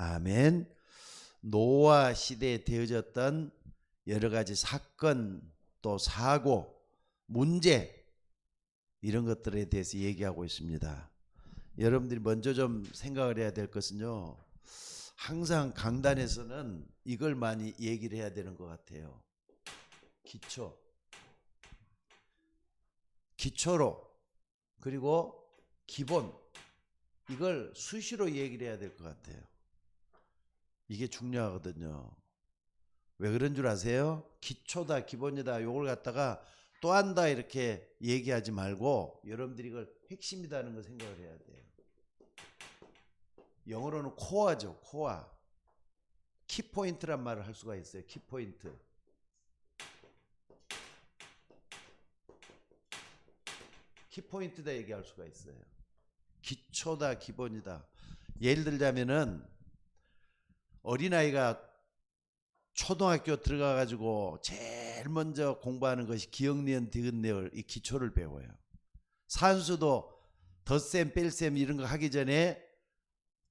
아멘. 노아 시대에 되어졌던 여러 가지 사건 또 사고 문제 이런 것들에 대해서 얘기하고 있습니다. 여러분들이 먼저 좀 생각을 해야 될 것은요, 항상 강단에서는 이걸 많이 얘기를 해야 되는 것 같아요. 기초로 그리고 기본, 이걸 수시로 얘기를 해야 될 것 같아요. 이게 중요하거든요. 왜 그런 줄 아세요? 기초다 기본이다 요걸 갖다가 또 한다 이렇게 얘기하지 말고 여러분들이 이걸 핵심이다는 걸 생각을 해야 돼요. 영어로는 코어죠. 코어. 키포인트란 말을 할 수가 있어요. 키포인트. 키포인트다 얘기할 수가 있어요. 기초다 기본이다. 예를 들자면은 어린아이가 초등학교 들어가 가지고 제일 먼저 공부하는 것이 기억, 니은, 디귿, 리을, 이 기초를 배워요. 산수도 덧셈, 뺄셈 이런 거 하기 전에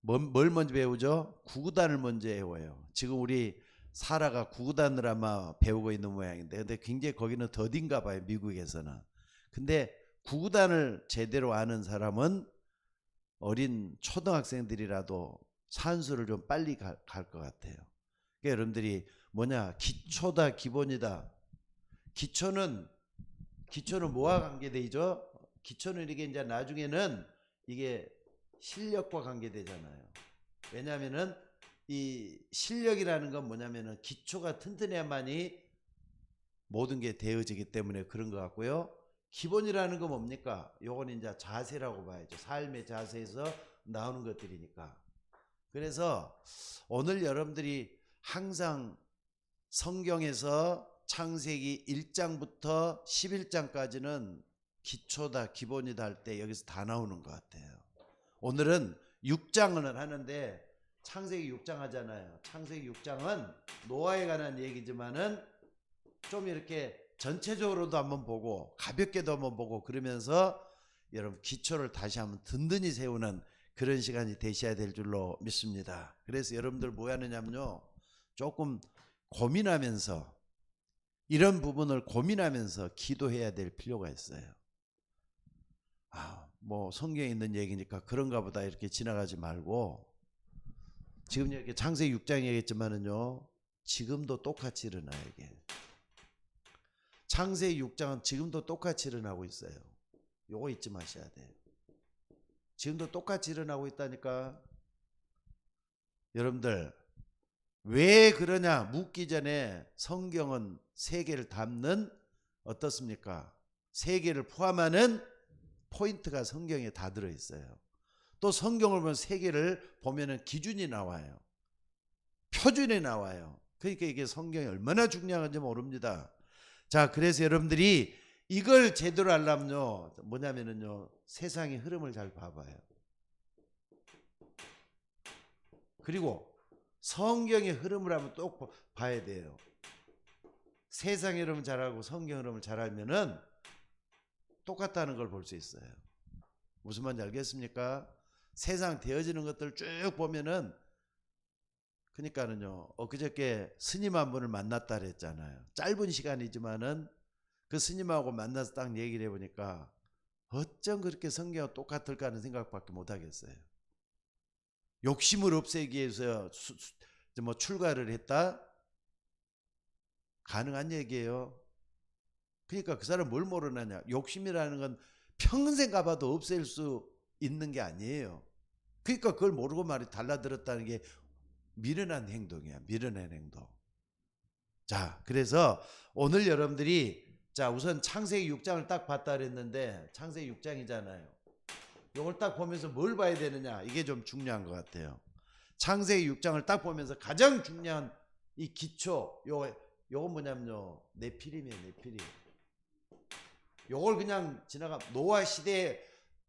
뭘 먼저 배우죠? 구구단을 먼저 배워요. 지금 우리 사라가 구구단을 아마 배우고 있는 모양인데, 근데 굉장히 거기는 더딘가 봐요, 미국에서는. 근데 구구단을 제대로 아는 사람은 어린 초등학생들이라도 산수를 좀 빨리 갈 것 같아요. 그러니까 여러분들이 뭐냐, 기초다 기본이다. 기초는 뭐와 관계되죠? 기초는 이게 이제 나중에는 이게 실력과 관계되잖아요. 왜냐하면은 이 실력이라는 건 뭐냐면은 기초가 튼튼해야만이 모든 게 되어지기 때문에 그런 것 같고요. 기본이라는 건 뭡니까? 요건 이제 자세라고 봐야죠. 삶의 자세에서 나오는 것들이니까. 그래서 오늘 여러분들이 항상 성경에서 창세기 1장부터 11장까지는 기초다 기본이다 할 때 여기서 다 나오는 것 같아요. 오늘은 6장은 하는데 창세기 6장 하잖아요. 창세기 6장은 노아에 관한 얘기지만은 좀 이렇게 전체적으로도 한번 보고 가볍게도 한번 보고 그러면서 여러분 기초를 다시 한번 든든히 세우는 그런 시간이 되셔야 될 줄로 믿습니다. 그래서 여러분들 뭐 하느냐면요, 조금 고민하면서 이런 부분을 고민하면서 기도해야 될 필요가 있어요. 뭐 성경에 있는 얘기니까 그런가 보다 이렇게 지나가지 말고, 지금 이렇게 창세기 6장 얘기했지만은요, 지금도 똑같이 일어나요. 이게 창세기 6장은 지금도 똑같이 일어나고 있어요. 요거 잊지 마셔야 돼요. 지금도 똑같이 일어나고 있다니까. 여러분들 왜 그러냐 묻기 전에 성경은 세계를 담는 어떻습니까? 세계를 포함하는 포인트가 성경에 다 들어있어요. 또 성경을 보면 세계를 보면은 기준이 나와요. 표준이 나와요. 그러니까 이게 성경이 얼마나 중요한지 모릅니다. 자, 그래서 여러분들이 이걸 제대로 하려면요, 뭐냐면은요, 세상의 흐름을 잘 봐봐요. 그리고 성경의 흐름을 한번 또 봐야 돼요. 세상의 흐름을 잘 알고 성경 흐름을 잘 알면은 똑같다는 걸 볼 수 있어요. 무슨 말인지 알겠습니까? 세상 되어지는 것들 쭉 보면은, 그러니까는요, 그저께 스님 한 분을 만났다 그랬잖아요. 짧은 시간이지만은 그 스님하고 만나서 딱 얘기를 해보니까 어쩜 그렇게 성경과 똑같을까 하는 생각밖에 못 하겠어요. 욕심을 없애기 위해서 뭐 출가를 했다? 가능한 얘기예요. 그러니까 그 사람 뭘 모르느냐, 욕심이라는 건 평생 가봐도 없앨 수 있는 게 아니에요. 그러니까 그걸 모르고 말이 달라들었다는 게 미련한 행동이야. 미련한 행동. 자, 그래서 오늘 여러분들이, 자, 우선 창세기 6장을 딱 봤다 그랬는데 창세기 6장이잖아요. 이걸 딱 보면서 뭘 봐야 되느냐, 이게 좀 중요한 것 같아요. 창세기 6장을 딱 보면서 가장 중요한 이 기초, 요건 뭐냐면요, 네피림이에요. 네피림. 요걸 그냥 지나가 노아 시대의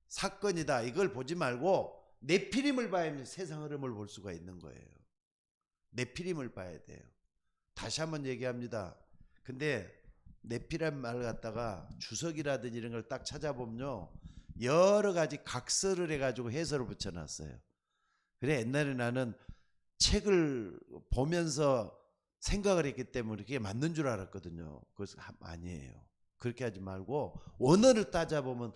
사건이다 이걸 보지 말고 네피림을 봐야 세상 흐름을 볼 수가 있는 거예요. 네피림을 봐야 돼요. 다시 한번 얘기합니다. 근데 네피란 말을 갖다가 주석이라든지 이런 걸 딱 찾아보면요, 여러 가지 각설을 해가지고 해설을 붙여놨어요. 그래, 옛날에 나는 책을 보면서 생각을 했기 때문에 그게 맞는 줄 알았거든요. 그래서 아니에요. 그렇게 하지 말고 원어를 따져보면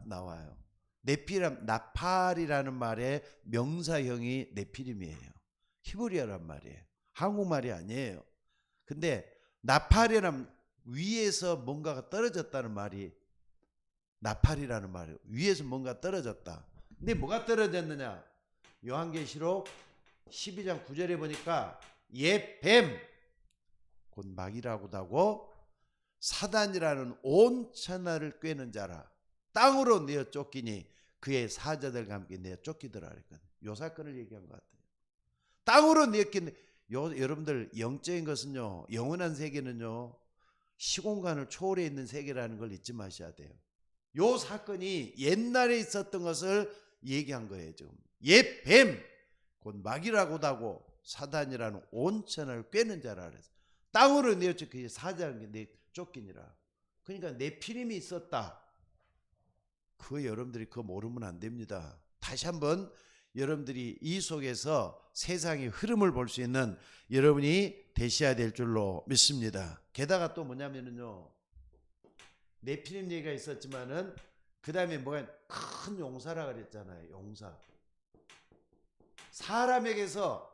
나와요. 네피람, 나팔이라는 말의 명사형이 네피림이에요. 히브리어란 말이에요. 한국말이 아니에요. 근데 나팔이란 위에서 뭔가가 떨어졌다는 말이 나팔이라는 말이에요. 위에서 뭔가 떨어졌다. 근데 뭐가 떨어졌느냐? 요한계시록 12장 9절에 보니까 옛 뱀, 곧 마귀라고도 하고 사단이라는 온 천하를 꿰는 자라 땅으로 내어 쫓기니 그의 사자들과 함께 내어 쫓기더라 그랬거든요. 요 사건을 얘기한 것 같아요. 땅으로 내었긴 여러분들 영적인 것은요, 영원한 세계는요 시공간을 초월해 있는 세계라는 걸 잊지 마셔야 돼요. 요 사건이 옛날에 있었던 것을 얘기한 거예요. 지금 옛 뱀, 곧 마귀라고도 하고 사단이라는 온 천하를 꿰는 자라 그래서 땅으로 내어 쫓기 사자를 내 쫓기니라. 그러니까 네피림이 있었다. 그거 여러분들이 그거 모르면 안 됩니다. 다시 한번 여러분들이 이 속에서 세상의 흐름을 볼 수 있는 여러분이 되셔야 될 줄로 믿습니다. 게다가 또 뭐냐면요, 네피림 얘기가 있었지만은 그 다음에 뭐가 큰 용사라 그랬잖아요. 용사. 사람에게서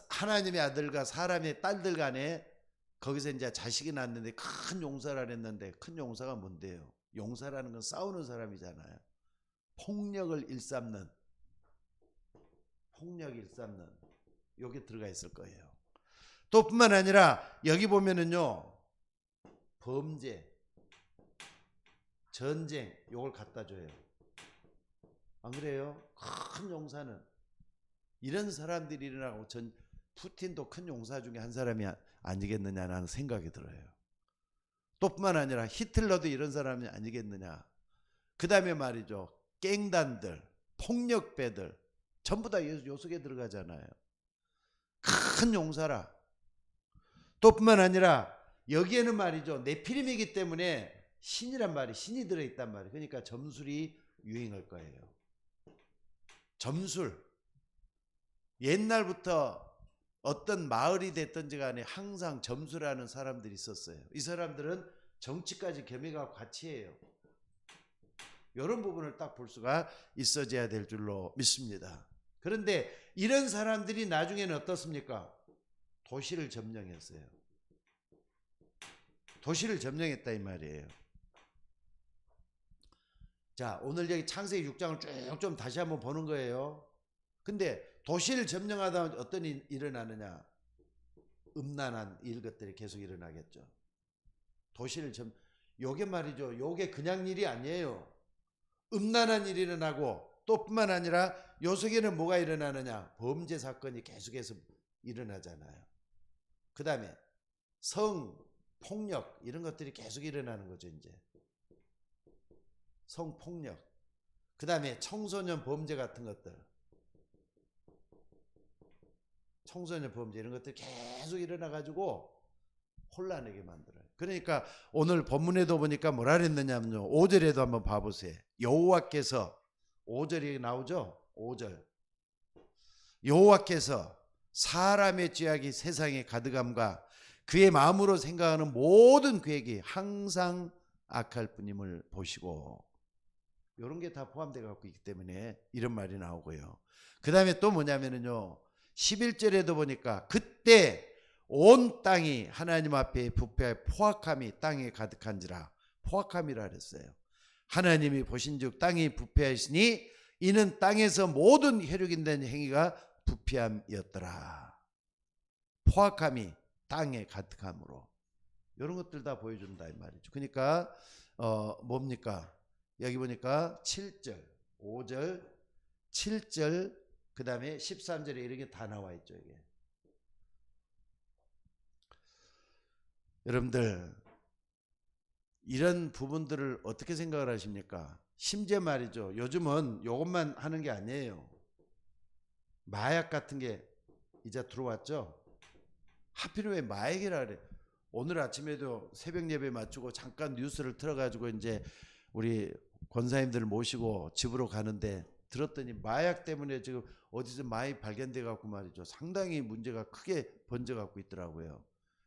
하나님의 아들과 사람의 딸들 간에 거기서 이제 자식이 낳았는데 큰 용사라 그랬는데 큰 용사가 뭔데요? 용사라는 건 싸우는 사람이잖아요. 폭력을 일삼는 여기 들어가 있을 거예요. 또 뿐만 아니라 여기 보면은요, 범죄, 전쟁 요걸 갖다 줘요. 안 그래요? 큰 용사는 이런 사람들이 일어나고 푸틴도 큰 용사 중에 한 사람이 아니겠느냐라는 생각이 들어요. 또 뿐만 아니라 히틀러도 이런 사람이 아니겠느냐. 그 다음에 말이죠, 갱단들, 폭력배들 전부 다 요 속에 들어가잖아요. 큰 용사라. 또 뿐만 아니라 여기에는 말이죠, 네피림이기 때문에 신이란 말이 신이 들어있단 말이에요. 그러니까 점술이 유행할 거예요. 점술. 옛날부터 어떤 마을이 됐든지 간에 항상 점술하는 사람들이 있었어요. 이 사람들은 정치까지 겸해가 같이 해요. 이런 부분을 딱 볼 수가 있어져야 될 줄로 믿습니다. 그런데 이런 사람들이 나중에는 어떻습니까? 도시를 점령했어요. 도시를 점령했다 이 말이에요. 자, 오늘 여기 창세기 6장을 쭉 좀 다시 한번 보는 거예요. 근데 도시를 점령하다 어떤 일이 일어나느냐? 음란한 일것들이 계속 일어나겠죠. 요게 말이죠, 요게 그냥 일이 아니에요. 음란한 일이 일어나고 또 뿐만 아니라 요 속에는 뭐가 일어나느냐? 범죄 사건이 계속해서 일어나잖아요. 그 다음에 성폭력 이런 것들이 계속 일어나는 거죠. 이제 성폭력, 그 다음에 청소년 범죄 같은 것들, 청소년 범죄 이런 것들이 계속 일어나가지고 혼란하게 만들어요. 그러니까 오늘 본문에도 보니까 뭐라 그랬느냐면요, 5절에도 한번 봐보세요. 여호와께서, 5절이 나오죠. 5절. 여호와께서 사람의 죄악이 세상에 가득함과 그의 마음으로 생각하는 모든 계획이 항상 악할 뿐임을 보시고, 이런 게 다 포함되어 갖고 있기 때문에 이런 말이 나오고요. 그 다음에 또 뭐냐면요, 11절에도 보니까 그때 온 땅이 하나님 앞에 부패하여 포악함이 땅에 가득한지라. 포악함이라 그랬어요. 하나님이 보신즉 땅이 부패하시니 이는 땅에서 모든 혈육인된 행위가 부패함이었더라. 포악함이 땅에 가득함으로 이런 것들 다 보여준다 이 말이죠. 그러니까 뭡니까? 여기 보니까 7절, 5절, 7절, 그 다음에 13절에 이렇게 다 나와 있죠. 이게. 여러분들 이런 부분들을 어떻게 생각을 하십니까? 심지어 말이죠, 요즘은 이것만 하는 게 아니에요. 마약 같은 게 이제 들어왔죠. 하필 왜 마약이라 그래? 오늘 아침에도 새벽 예배 마치고 잠깐 뉴스를 틀어가지고 이제 우리 권사님들을 모시고 집으로 가는데 들었더니 마약 때문에 지금 어디서 많이 발견돼 갖고 말이죠. 상당히 문제가 크게 번져 갖고 있더라고요.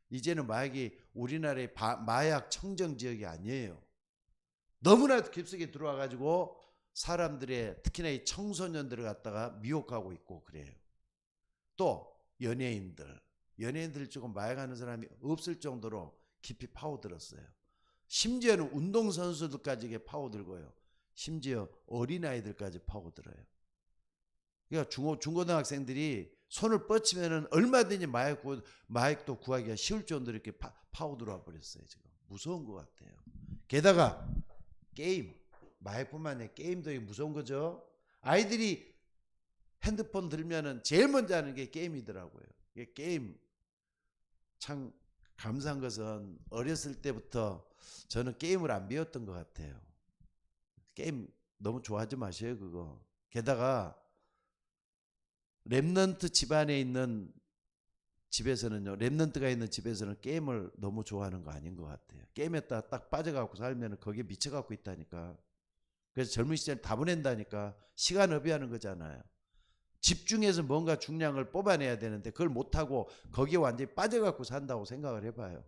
이제는 마약이 우리나라의 마약 청정 지역이 아니에요. 너무나 깊숙이 들어와 가지고 사람들의 특히나 이 청소년들을 갖다가 미혹하고 있고 그래요. 또 연예인들 조금 마약하는 사람이 없을 정도로 깊이 파고들었어요. 심지어는 운동선수들까지 파고들고요. 심지어 어린아이들까지 파고들어요. 그러니까 중고등학생들이 손을 뻗치면은 얼마든지 마약도 구하기가 쉬울 정도로 이렇게 파고들어 버렸어요. 지금 무서운 것 같아요. 게다가 게임, 마약뿐만 아니라 게임도 무서운 거죠. 아이들이 핸드폰 들면은 제일 먼저 하는 게 게임이더라고요. 게임 참 감사한 것은 어렸을 때부터 저는 게임을 안 배웠던 것 같아요. 게임 너무 좋아하지 마세요, 그거. 게다가 랩넌트 집안에 있는 집에서는요, 랩넌트가 있는 집에서는 게임을 너무 좋아하는 거 아닌 것 같아요. 게임에 딱 빠져갖고 살면 거기에 미쳐갖고 있다니까. 그래서 젊은 시절 다 보낸다니까. 시간 허비하는 거잖아요. 집중해서 뭔가 중량을 뽑아내야 되는데 그걸 못하고 거기에 완전히 빠져갖고 산다고 생각을 해봐요.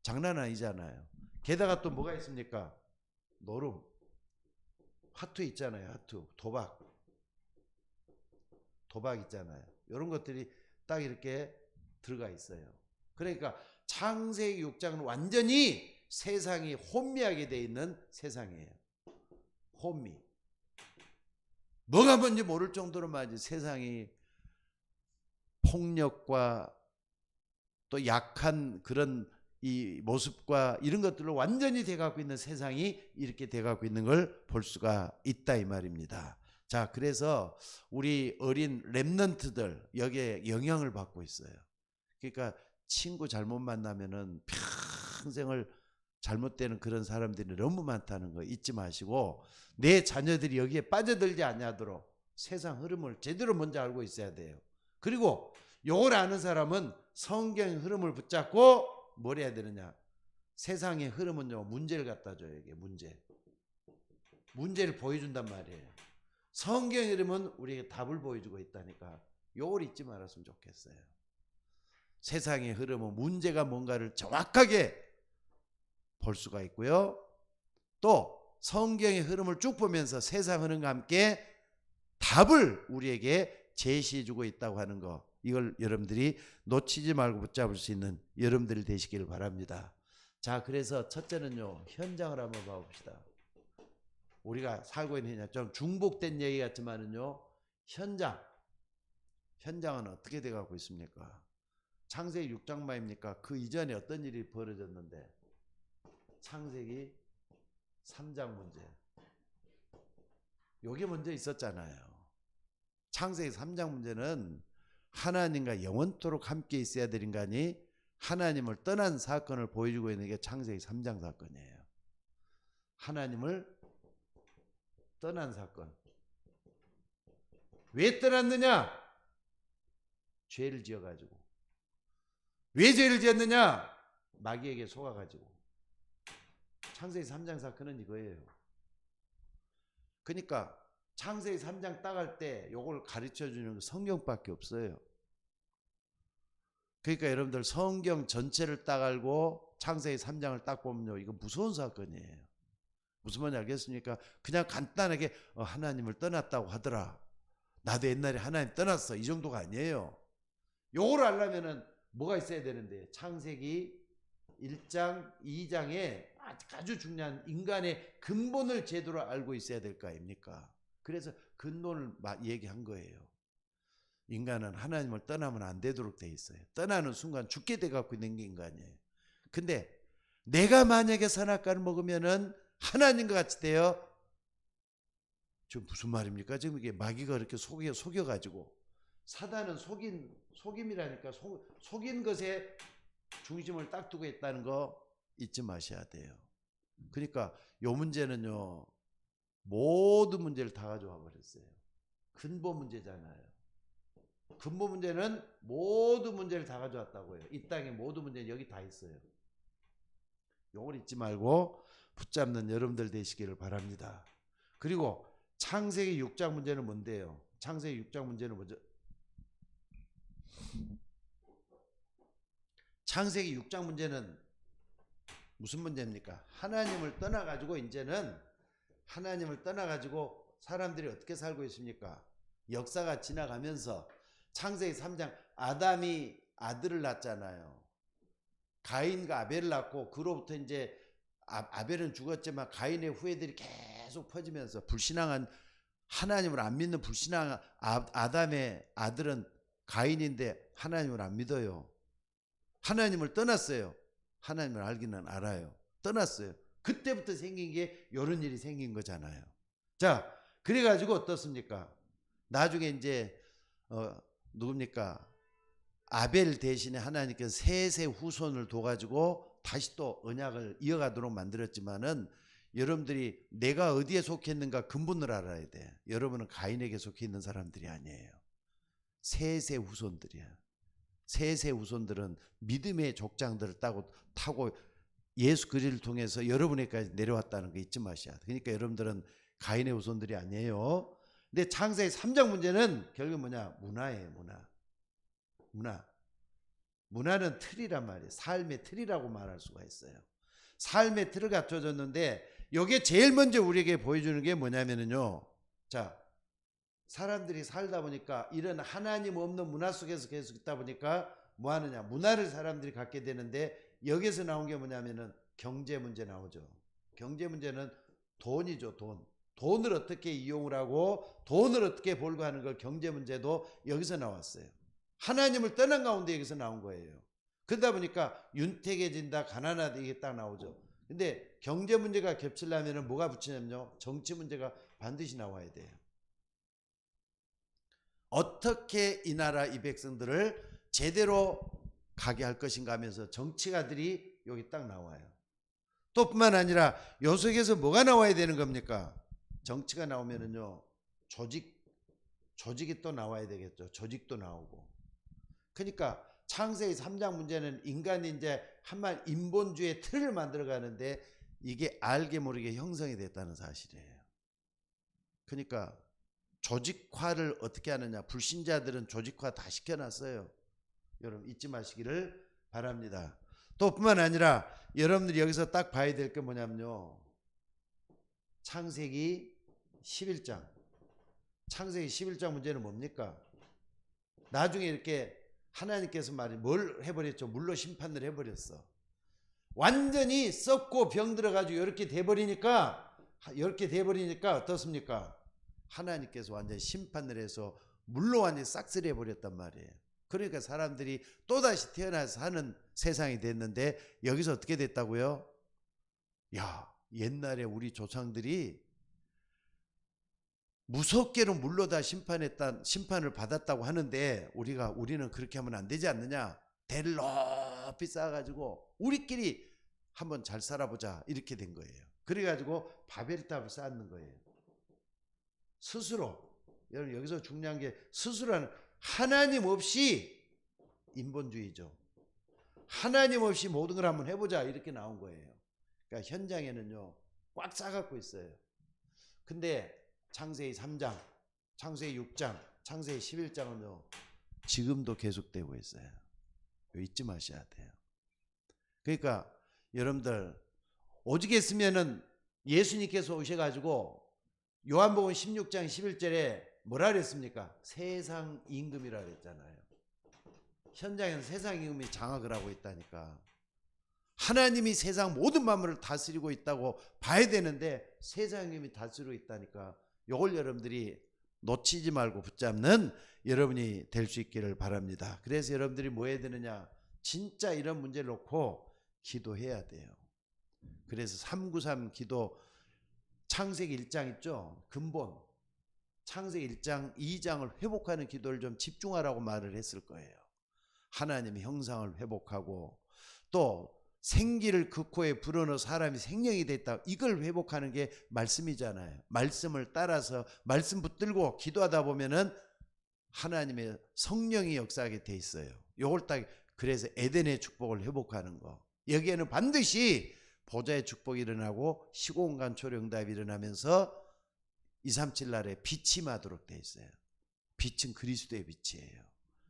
장난 아니잖아요. 게다가 또 뭐가 있습니까? 노름, 하투 있잖아요. 하투, 도박 있잖아요. 이런 것들이 딱 이렇게 들어가 있어요. 그러니까 창세기 6장은 완전히 세상이 혼미하게 돼 있는 세상이에요. 혼미. 뭐가 뭔지 모를 정도로 말이지 세상이 폭력과 또 약한 그런 이 모습과 이런 것들로 완전히 돼가고 있는 세상이 이렇게 돼가고 있는 걸 볼 수가 있다 이 말입니다. 자, 그래서 우리 어린 랩넌트들 여기에 영향을 받고 있어요. 그러니까 친구 잘못 만나면은 평생을 잘못되는 그런 사람들이 너무 많다는 거 잊지 마시고 내 자녀들이 여기에 빠져들지 않도록 세상 흐름을 제대로 먼저 알고 있어야 돼요. 그리고 요걸 아는 사람은 성경의 흐름을 붙잡고 뭘 해야 되느냐? 세상의 흐름은요, 문제를 갖다 줘요. 이게 문제를 보여준단 말이에요. 성경의 흐름은 우리에게 답을 보여주고 있다니까 요걸 잊지 말았으면 좋겠어요. 세상의 흐름은 문제가 뭔가를 정확하게 볼 수가 있고요. 또 성경의 흐름을 쭉 보면서 세상 흐름과 함께 답을 우리에게 제시해주고 있다고 하는 거, 이걸 여러분들이 놓치지 말고 붙잡을 수 있는 여러분들이 되시기를 바랍니다. 자, 그래서 첫째는요, 현장을 한번 봐봅시다. 우리가 살고 있는 현장, 좀 중복된 얘기 같지만은요, 현장은 어떻게 돼가고 있습니까? 창세기 6장 말입니까? 그 이전에 어떤 일이 벌어졌는데? 창세기 3장 문제. 요게 먼저 있었잖아요. 창세기 3장 문제는 하나님과 영원토록 함께 있어야 될 인간이 하나님을 떠난 사건을 보여주고 있는 게 창세기 3장 사건이에요. 하나님을 떠난 사건. 왜 떠났느냐? 죄를 지어가지고. 왜 죄를 지었느냐? 마귀에게 속아가지고. 창세기 3장 사건은 이거예요. 그러니까 창세기 3장 따갈 때 요걸 가르쳐주는 성경밖에 없어요. 그러니까 여러분들 성경 전체를 따갈고 창세기 3장을 딱 보면요, 이거 무서운 사건이에요. 무슨 말인지 알겠습니까? 그냥 간단하게 하나님을 떠났다고 하더라, 나도 옛날에 하나님 떠났어, 이 정도가 아니에요. 요걸 알려면은 뭐가 있어야 되는데, 창세기 1장, 2장에 아주 중요한 인간의 근본을 제대로 알고 있어야 될 거 아닙니까? 그래서 근본을 얘기한 거예요. 인간은 하나님을 떠나면 안 되도록 돼 있어요. 떠나는 순간 죽게 돼 갖고 있는 게 인간이에요. 근데 내가 만약에 선악과를 먹으면은 하나님과 같이 돼요. 지금 무슨 말입니까? 지금 이게 마귀가 이렇게 속여가지고, 사단은 속임이라니까, 속인 것에 중심을 딱 두고 있다는 거 잊지 마셔야 돼요. 그러니까 요 문제는요, 모든 문제를 다 가져와 버렸어요. 근본 문제잖아요. 근본 문제는 모든 문제를 다 가져왔다고요. 이 땅의 모든 문제는 여기 다 있어요. 요걸 잊지 말고 붙잡는 여러분들 되시기를 바랍니다. 그리고 창세기 6장 문제는 뭔데요? 창세기 6장 문제는 뭐죠? 창세기 6장 문제는 무슨 문제입니까? 하나님을 떠나가지고 이제는 하나님을 떠나가지고 사람들이 어떻게 살고 있습니까? 역사가 지나가면서 창세기 3장 아담이 아들을 낳잖아요. 가인과 아벨을 낳고 그로부터 이제 아벨은 죽었지만 가인의 후예들이 계속 퍼지면서 불신앙한 하나님을 안 믿는 불신앙한 아담의 아들은 가인인데 하나님을 안 믿어요. 하나님을 떠났어요. 하나님을 알기는 알아요. 떠났어요. 그때부터 생긴 게 이런 일이 생긴 거잖아요. 자, 그래가지고 어떻습니까? 나중에 이제 누굽니까? 아벨 대신에 하나님께서 셋의 후손을 둬가지고 다시 또 언약을 이어가도록 만들었지만은 여러분들이 내가 어디에 속했는가 근본을 알아야 돼. 여러분은 가인에게 속해 있는 사람들이 아니에요. 셋의 후손들이야. 셋의 후손들은 믿음의 족장들을 타고 예수 그리스도를 통해서 여러분에게까지 내려왔다는 거 잊지 마셔야 돼. 그러니까 여러분들은 가인의 후손들이 아니에요. 근데 창세기 3장 문제는 결국 뭐냐? 문화예요. 문화는 틀이란 말이에요. 삶의 틀이라고 말할 수가 있어요. 삶의 틀을 갖춰줬는데 이게 제일 먼저 우리에게 보여주는 게 뭐냐면요. 자, 사람들이 살다 보니까 이런 하나님 없는 문화 속에서 계속 있다 보니까 뭐 하느냐? 문화를 사람들이 갖게 되는데 여기서 나온 게 뭐냐면은 경제 문제 나오죠. 경제 문제는 돈이죠, 돈. 돈을 어떻게 이용을 하고 돈을 어떻게 벌고 하는 걸 경제 문제도 여기서 나왔어요. 하나님을 떠난 가운데 여기서 나온 거예요. 그러다 보니까 윤택해진다, 가난하다 이게 딱 나오죠. 근데 경제 문제가 겹치려면 뭐가 붙이냐면요. 정치 문제가 반드시 나와야 돼요. 어떻게 이 나라 이 백성들을 제대로 가게 할 것인가 하면서 정치가들이 여기 딱 나와요. 또 뿐만 아니라 요 속에서 뭐가 나와야 되는 겁니까? 정치가 나오면은요, 조직이 또 나와야 되겠죠. 조직도 나오고. 그러니까 창세기 3장 문제는 인간이 이제 한말 인본주의 틀을 만들어 가는데 이게 알게 모르게 형성이 됐다는 사실이에요. 그러니까 조직화를 어떻게 하느냐. 불신자들은 조직화 다 시켜놨어요. 여러분 잊지 마시기를 바랍니다. 또 뿐만 아니라 여러분들이 여기서 딱 봐야 될 게 뭐냐면요. 창세기 11장. 창세기 11장 문제는 뭡니까? 나중에 이렇게 하나님께서 뭘 해버렸죠? 물로 심판을 해버렸어. 완전히 썩고 병들어가지고 이렇게 돼버리니까 어떻습니까? 하나님께서 완전히 심판을 해서 물로 완전히 싹쓸이 해버렸단 말이에요. 그러니까 사람들이 또다시 태어나서 사는 세상이 됐는데 여기서 어떻게 됐다고요? 야, 옛날에 우리 조상들이 무섭게로 물로 다 심판을 받았다고 하는데 우리는 그렇게 하면 안 되지 않느냐? 대를 높이 쌓아가지고 우리끼리 한번 잘 살아보자 이렇게 된 거예요. 그래가지고 바벨탑을 쌓는 거예요. 스스로. 여러분 여기서 중요한 게 스스로는 하나님 없이 인본주의죠. 하나님 없이 모든 걸 한번 해보자 이렇게 나온 거예요. 그러니까 현장에는요 꽉 싸갖고 있어요. 근데 창세기 3장, 창세기 6장, 창세기 11장은요 지금도 계속되고 있어요. 잊지 마셔야 돼요. 그러니까 여러분들 오직했으면은 예수님께서 오셔가지고 요한복음 16장 11절에 뭐라 그랬습니까? 세상 임금이라 그랬잖아요. 현장에는 세상 임금이 장악을 하고 있다니까. 하나님이 세상 모든 만물을 다스리고 있다고 봐야 되는데 세상 임금이 다스리고 있다니까. 요걸 여러분들이 놓치지 말고 붙잡는 여러분이 될 수 있기를 바랍니다. 그래서 여러분들이 뭐 해야 되느냐? 진짜 이런 문제를 놓고 기도해야 돼요. 그래서 393 기도 창세기 1장 있죠? 근본. 창세기 1장, 2장을 회복하는 기도를 좀 집중하라고 말을 했을 거예요. 하나님의 형상을 회복하고 또 생기를 그 코에 불어넣어 사람이 생명이 됐다. 이걸 회복하는 게 말씀이잖아요. 말씀을 따라서 말씀 붙들고 기도하다 보면은 하나님의 성령이 역사하게 돼 있어요. 요걸 딱 그래서 에덴의 축복을 회복하는 거. 여기에는 반드시 보좌의 축복이 일어나고 시공간 초령답이 일어나면서 237 날에 빛이 임하도록 되어 있어요. 빛은 그리스도의 빛이에요.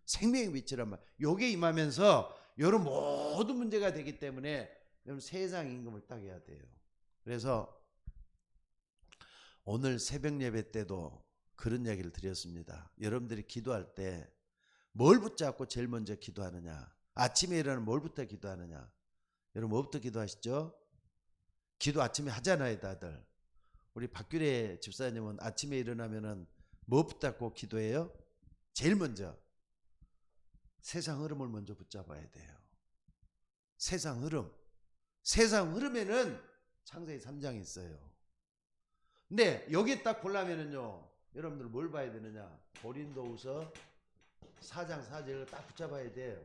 생명의 빛이란 말. 요게 임하면서 이런 모든 문제가 되기 때문에 여러분 세상 임금을 딱 해야 돼요. 그래서 오늘 새벽 예배 때도 그런 얘기를 드렸습니다. 여러분들이 기도할 때 뭘 붙잡고 제일 먼저 기도하느냐? 아침에 일어나면 뭘부터 기도하느냐? 여러분 뭐부터 기도하시죠? 기도 아침에 하잖아요, 다들. 우리 박규래 집사님은 아침에 일어나면은 뭐 붙잡고 기도해요? 제일 먼저 세상 흐름을 먼저 붙잡아야 돼요. 세상 흐름. 세상 흐름에는 창세기 3장이 있어요. 근데 여기 딱 보려면은요, 여러분들 뭘 봐야 되느냐? 고린도후서 4장 4절을 딱 붙잡아야 돼요.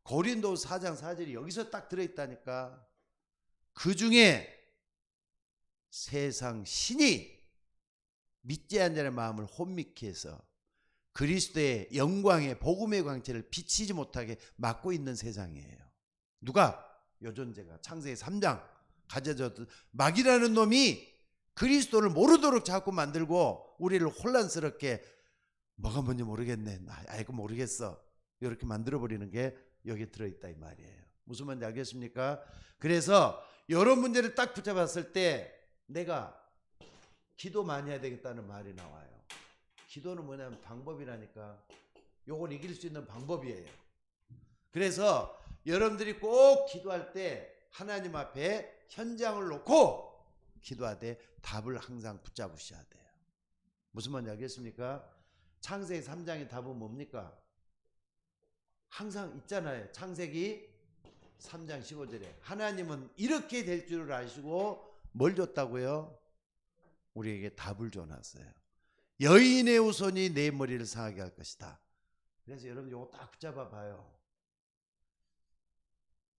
고린도후서 4장 4절이 여기서 딱 들어있다니까. 그 중에 세상 신이 믿지 않는 자의 마음을 혼미케 해서 그리스도의 영광의 복음의 광채를 비치지 못하게 막고 있는 세상이에요. 누가? 요 존재가. 창세기 3장 가져졌던 마귀라는 놈이 그리스도를 모르도록 자꾸 만들고 우리를 혼란스럽게 뭐가 뭔지 모르겠네. 아이고 모르겠어. 이렇게 만들어버리는 게 여기 들어있다 이 말이에요. 무슨 말인지 알겠습니까? 그래서 이런 문제를 딱 붙잡았을 때 내가 기도 많이 해야 되겠다는 말이 나와요. 기도는 뭐냐면 방법이라니까. 요걸 이길 수 있는 방법이에요. 그래서 여러분들이 꼭 기도할 때 하나님 앞에 현장을 놓고 기도하되 답을 항상 붙잡으셔야 돼요. 무슨 말인지 알겠습니까? 창세기 3장의 답은 뭡니까? 항상 있잖아요. 창세기 3장 15절에 하나님은 이렇게 될 줄을 아시고 뭘 줬다고요? 우리에게 답을 줘놨어요. 여인의 후손이 내 머리를 상하게 할 것이다. 그래서 여러분 이거 딱 붙잡아 봐요.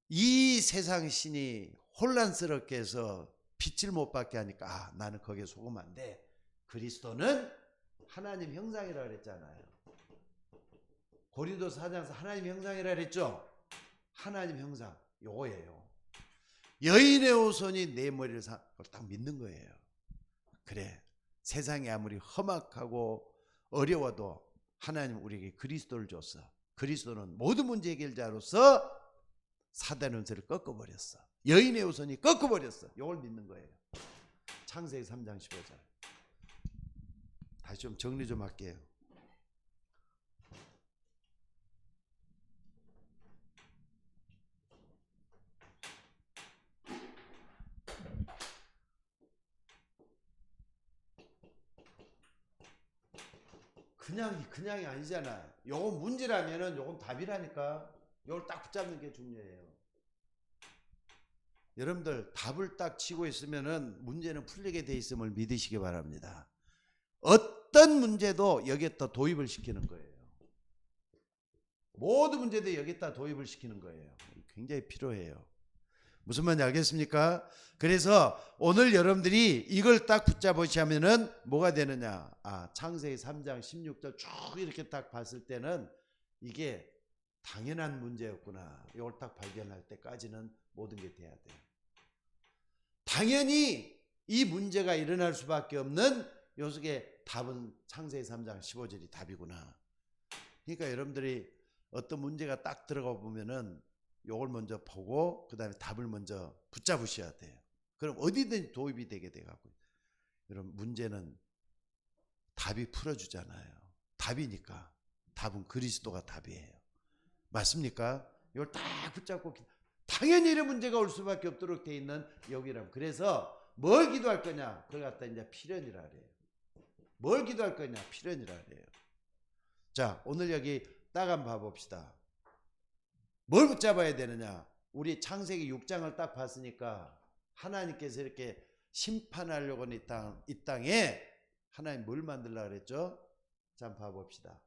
이 세상 신이 혼란스럽게 해서 빛을 못 받게 하니까 나는 거기에 속으면 안 돼. 그리스도는 하나님 형상이라 그랬잖아요. 고린도서 4장에서 하나님 형상이라 그랬죠. 하나님 형상 요거예요. 여인의 후손이 내 머리를 그걸 딱 믿는 거예요. 그래, 세상이 아무리 험악하고 어려워도 하나님 우리에게 그리스도를 줬어. 그리스도는 모든 문제 해결자로서 사단의 운세를 꺾어버렸어. 여인의 후손이 꺾어버렸어. 이걸 믿는 거예요. 창세기 3장 15절. 다시 좀 정리 좀 할게요. 그냥이 아니잖아. 요건 문제라면은 요건 답이라니까. 요걸 딱 붙잡는 게 중요해요. 여러분들 답을 딱 치고 있으면은 문제는 풀리게 돼 있음을 믿으시기 바랍니다. 어떤 문제도 여기에다 도입을 시키는 거예요. 모든 문제도 여기에다 도입을 시키는 거예요. 굉장히 필요해요. 무슨 말인지 알겠습니까? 그래서 오늘 여러분들이 이걸 딱 붙잡으시면은 뭐가 되느냐? 창세기 3장 16절 쭉 이렇게 딱 봤을 때는 이게 당연한 문제였구나. 이걸 딱 발견할 때까지는 모든 게 돼야 돼요. 당연히 이 문제가 일어날 수밖에 없는 요 속에 답은 창세기 3장 15절이 답이구나. 그러니까 여러분들이 어떤 문제가 딱 들어가 보면은 요걸 먼저 보고 그 다음에 답을 먼저 붙잡으셔야 돼요. 그럼 어디든지 도입이 되게 돼가고. 여러분 문제는 답이 풀어주잖아요. 답이니까. 답은 그리스도가 답이에요. 맞습니까? 이걸 딱 붙잡고 당연히 이런 문제가 올 수밖에 없도록 돼 있는 여기라면. 그래서 뭘 기도할 거냐? 그걸 갖다 이제 필연이라 그래요. 뭘 기도할 거냐? 필연이라 그래요. 자, 오늘 여기 딱 한번 봐봅시다. 뭘 붙잡아야 되느냐? 우리 창세기 6장을 딱 봤으니까 하나님께서 이렇게 심판하려고 하는 이 땅에 하나님 뭘 만들려고 그랬죠? 자, 한번 봐봅시다.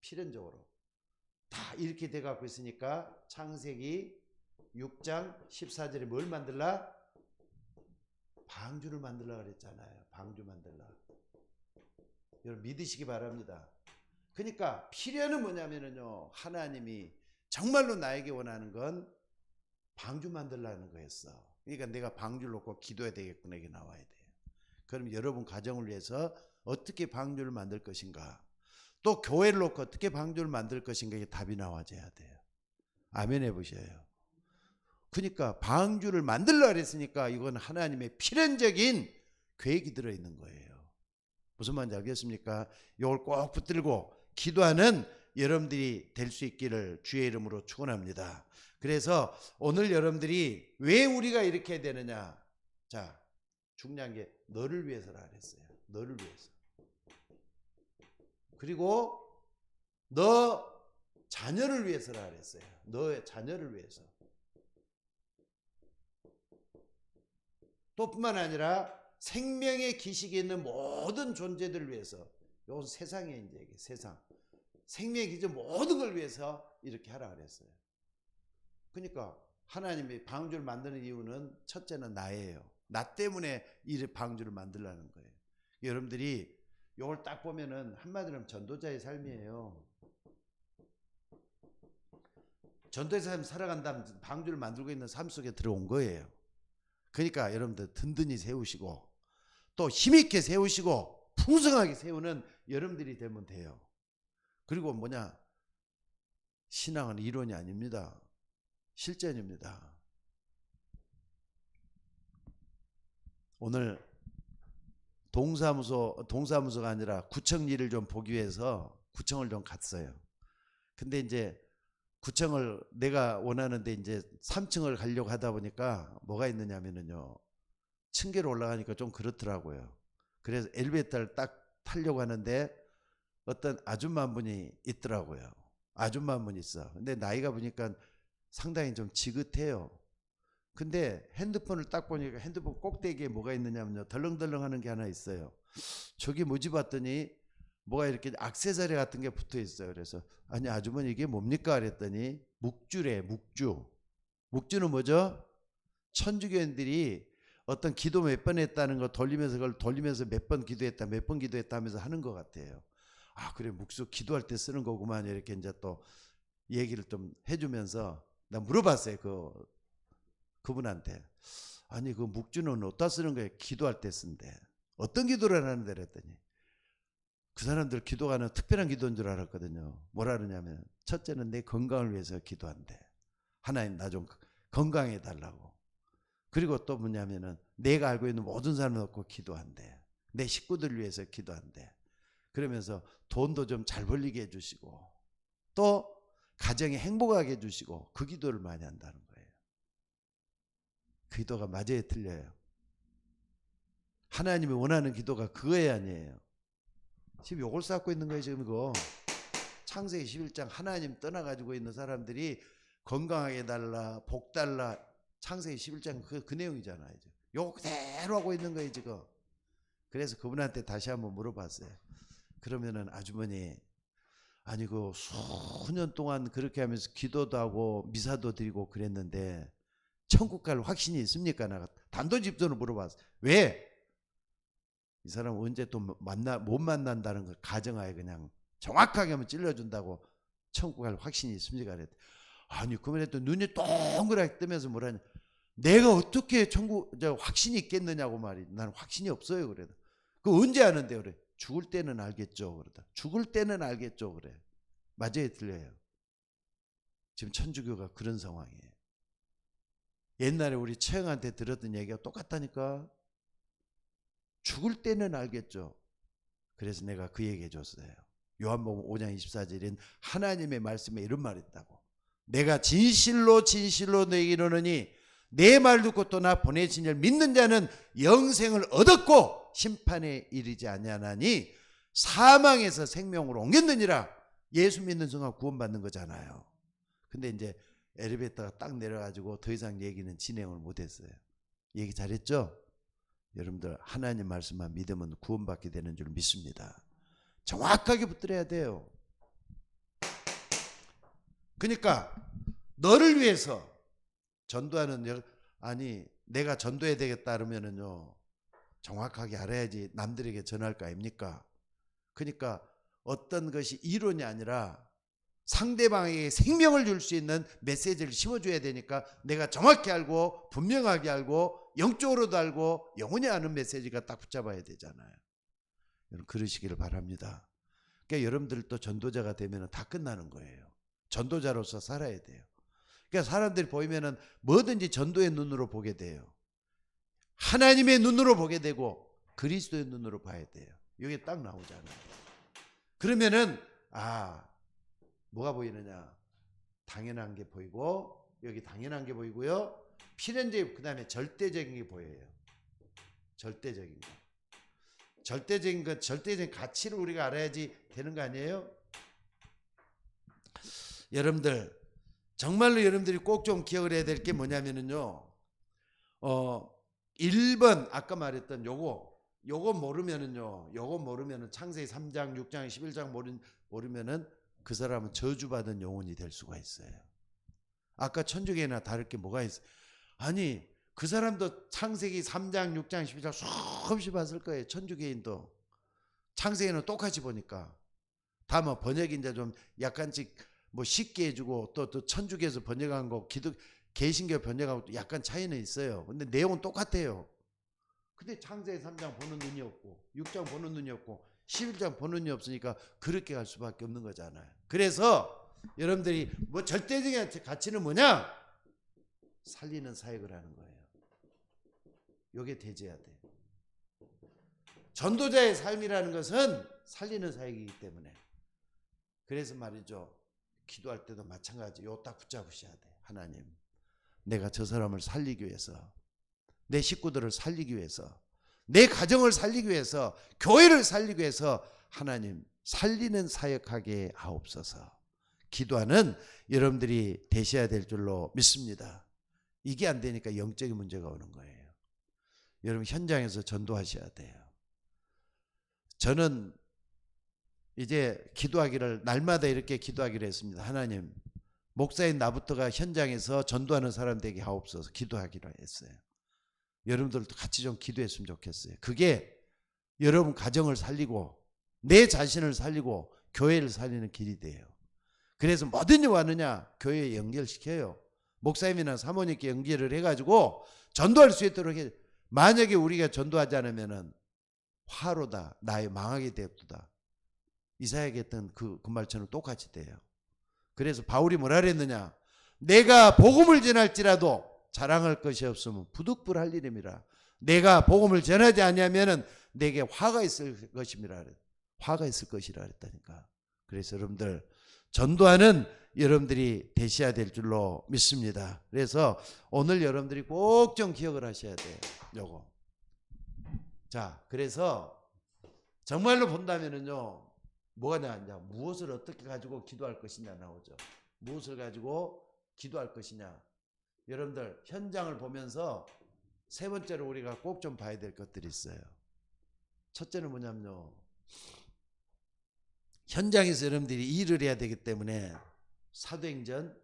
필연적으로. 다 이렇게 돼갖고 있으니까 창세기 6장 14절에 뭘 만들라? 방주를 만들려고 그랬잖아요. 방주 만들라. 여러분 믿으시기 바랍니다. 그러니까 필연은 뭐냐면요, 하나님이 정말로 나에게 원하는 건 방주 만들라는 거였어. 그러니까 내가 방주를 놓고 기도해야 되겠구나, 이게 나와야 돼요. 그럼 여러분 가정을 위해서 어떻게 방주를 만들 것인가, 또 교회를 놓고 어떻게 방주를 만들 것인가, 이게 답이 나와줘야 돼요. 아멘 해보셔요. 그러니까 방주를 만들려고 했으니까 이건 하나님의 필연적인 계획이 들어있는 거예요. 무슨 말인지 알겠습니까? 이걸 꼭 붙들고 기도하는 여러분들이 될 수 있기를 주의 이름으로 축원합니다. 그래서 오늘 여러분들이 왜 우리가 이렇게 해야 되느냐, 자, 중요한 게 너를 위해서라 그랬어요. 너를 위해서. 그리고 너 자녀를 위해서라 그랬어요. 너의 자녀를 위해서. 또 뿐만 아니라 생명의 기식이 있는 모든 존재들을 위해서. 이건 세상에 이제 이게 세상. 생명의 기적 모든 걸 위해서 이렇게 하라 그랬어요. 그러니까 하나님이 방주를 만드는 이유는 첫째는 나예요. 나 때문에 이 방주를 만들라는 거예요. 여러분들이 이걸 딱 보면은 한마디로 하면 전도자의 삶이에요. 전도의 삶 살아간다면 방주를 만들고 있는 삶 속에 들어온 거예요. 그러니까 여러분들 든든히 세우시고 또 힘있게 세우시고 풍성하게 세우는 여러분들이 되면 돼요. 그리고 뭐냐, 신앙은 이론이 아닙니다. 실전입니다. 오늘 동사무소가 아니라 구청 일을 좀 보기 위해서 구청을 좀 갔어요. 근데 이제 구청을 내가 원하는데 이제 3층을 가려고 하다 보니까 뭐가 있느냐면요, 층계로 올라가니까 좀 그렇더라고요. 그래서 엘리베이터를 딱 타려고 하는데 어떤 아줌마 한 분이 있더라고요. 아줌마 한 분 있어. 근데 나이가 보니까 상당히 좀 지긋해요. 근데 핸드폰을 딱 보니까 핸드폰 꼭대기에 뭐가 있느냐면요, 덜렁덜렁 하는 게 하나 있어요. 저기 뭐지 봤더니 뭐가 이렇게 액세서리 같은 게 붙어 있어요. 그래서 아니 아주머니 이게 뭡니까 그랬더니 묵주래. 묵주는 뭐죠? 천주교인들이 어떤 기도 몇 번 했다는 거 돌리면서 그걸 돌리면서 몇 번 기도했다 하면서 하는 것 같아요. 아 그래, 묵주 기도할 때 쓰는 거구만. 이렇게 이제 또 얘기를 좀 해주면서 나 물어봤어요. 그분한테. 아니 그 묵주는 어디다 쓰는 거예요? 기도할 때 쓴대. 어떤 기도를 하는데 그랬더니 그 사람들 기도하는 특별한 기도인 줄 알았거든요. 뭐라 그러냐면 첫째는 내 건강을 위해서 기도한대. 하나님 나 좀 건강해 달라고. 그리고 또 뭐냐면은 내가 알고 있는 모든 사람을 놓고 기도한대. 내 식구들을 위해서 기도한대. 그러면서 돈도 좀 잘 벌리게 해주시고 또 가정에 행복하게 해주시고 그 기도를 많이 한다는 거예요. 그 기도가 맞아요, 틀려요? 하나님이 원하는 기도가 그거야 아니에요? 지금 욕을 쌓고 있는 거예요 지금 이거. 창세기 11장 하나님 떠나가지고 있는 사람들이 건강하게 해달라, 복 달라, 창세기 11장 그 내용이잖아요. 욕 그대로 하고 있는 거예요 지금. 그래서 그분한테 다시 한번 물어봤어요. 그러면은 아주머니, 아니 그 수년 동안 그렇게 하면서 기도도 하고 미사도 드리고 그랬는데 천국 갈 확신이 있습니까? 나가 단도직입적으로 물어봤어요. 왜? 이 사람 언제 또 못 만난다는 걸 가정하에 그냥 정확하게 하면 찔러준다고 천국 갈 확신이 있습니까? 그랬더니 아니 그러면 또 눈이 동그랗게 뜨면서 뭐라냐, 내가 어떻게 천국 확신이 있겠느냐고 말이. 나는 확신이 없어요. 그래도 그 언제 아는데? 그래. 죽을 때는 알겠죠. 그러다 죽을 때는 알겠죠. 그래. 맞아요, 틀려요? 지금 천주교가 그런 상황이에요. 옛날에 우리 처형한테 들었던 얘기가 똑같다니까. 죽을 때는 알겠죠. 그래서 내가 그 얘기 해줬어요. 요한복음 5장 24절인 하나님의 말씀에 이런 말이 있다고. 내가 진실로 너에게 이르노니 내 말 듣고 또 나 보내신 이를 믿는 자는 영생을 얻었고 심판에 이르지 아니하나니 사망에서 생명으로 옮겼느니라. 예수 믿는 순간 구원받는 거잖아요. 근데 이제 엘리베이터가 딱 내려가지고 더 이상 얘기는 진행을 못했어요. 얘기 잘했죠? 여러분들 하나님 말씀만 믿으면 구원받게 되는 줄 믿습니다. 정확하게 붙들어야 돼요. 그러니까 너를 위해서 전도하는, 아니 내가 전도해야 되겠다 그러면은요 정확하게 알아야지 남들에게 전할 거 아닙니까? 그러니까 어떤 것이 이론이 아니라 상대방에게 생명을 줄 수 있는 메시지를 심어줘야 되니까 내가 정확히 알고 분명하게 알고 영적으로도 알고 영혼이 아는 메시지가 딱 붙잡아야 되잖아요. 여러분 그러시기를 바랍니다. 그러니까 여러분들도 전도자가 되면 다 끝나는 거예요. 전도자로서 살아야 돼요. 그러니까 사람들이 보이면은 뭐든지 전도의 눈으로 보게 돼요. 하나님의 눈으로 보게 되고 그리스도의 눈으로 봐야 돼요. 이게 딱 나오잖아요. 그러면은 뭐가 보이느냐? 당연한 게 보이고 여기 당연한 게 보이고요. 필연적 그다음에 절대적인 게 보여요. 절대적인 거. 절대적인 가치를 우리가 알아야지 되는 거 아니에요? 여러분들 정말로 여러분들이 꼭 좀 기억을 해야 될 게 뭐냐면은요. 1번 아까 말했던 요거 모르면은 창세기 3장, 6장, 11장 모르면은 그 사람은 저주받은 영혼이 될 수가 있어요. 아까 천주교나 다를 게 뭐가 있어요? 아니 그 사람도 창세기 3장, 6장, 11장 수없이 봤을 거예요. 천주교인도 창세기는 똑같이 보니까 다 뭐 번역이 이제 좀 약간씩 뭐 쉽게 해주고 또 천주교에서 번역한 거 개신교 번역하고 약간 차이는 있어요. 근데 내용은 똑같아요. 근데 창세기 3장 보는 눈이 없고 6장 보는 눈이 없고 11장 보는 눈이 없으니까 그렇게 갈 수밖에 없는 거잖아요. 그래서 여러분들이 뭐 절대적인 가치는 뭐냐? 살리는 사역을 하는 거예요. 요게 대제해야 돼요. 전도자의 삶이라는 것은 살리는 사역이기 때문에. 그래서 말이죠. 기도할 때도 마찬가지. 요 딱 붙잡으셔야 돼. 하나님, 내가 저 사람을 살리기 위해서, 내 식구들을 살리기 위해서, 내 가정을 살리기 위해서, 교회를 살리기 위해서 하나님 살리는 사역하게 하옵소서. 기도하는 여러분들이 되셔야 될 줄로 믿습니다. 이게 안 되니까 영적인 문제가 오는 거예요. 여러분 현장에서 전도하셔야 돼요. 저는 이제 기도하기를 날마다 이렇게 기도하기로 했습니다. 하나님, 목사인 나부터가 현장에서 전도하는 사람 되게 하옵소서 기도하기로 했어요. 여러분들도 같이 좀 기도했으면 좋겠어요. 그게 여러분 가정을 살리고 내 자신을 살리고 교회를 살리는 길이 돼요. 그래서 뭐든지 왔느냐 교회에 연결시켜요. 목사님이나 사모님께 연결을 해가지고 전도할 수 있도록 해. 만약에 우리가 전도하지 않으면은 화로다 나의 망하게 되었다. 이사야에게 했던 그 말처럼 똑같이 돼요. 그래서 바울이 뭐라 그랬느냐? 내가 복음을 전할지라도 자랑할 것이 없으면 부득불할 일임이라. 내가 복음을 전하지 아니하면은 내게 화가 있을 것임이라. 화가 있을 것이라 그랬다니까. 그래서 여러분들 전도하는 여러분들이 되셔야 될 줄로 믿습니다. 그래서 오늘 여러분들이 꼭 좀 기억을 하셔야 돼요. 요거. 자, 그래서 정말로 본다면은요. 뭐가 나왔냐? 무엇을 어떻게 가지고 기도할 것이냐 나오죠. 무엇을 가지고 기도할 것이냐. 여러분들 현장을 보면서 세 번째로 우리가 꼭 좀 봐야 될 것들이 있어요. 첫째는 뭐냐면요. 현장에서 여러분들이 일을 해야 되기 때문에 사도행전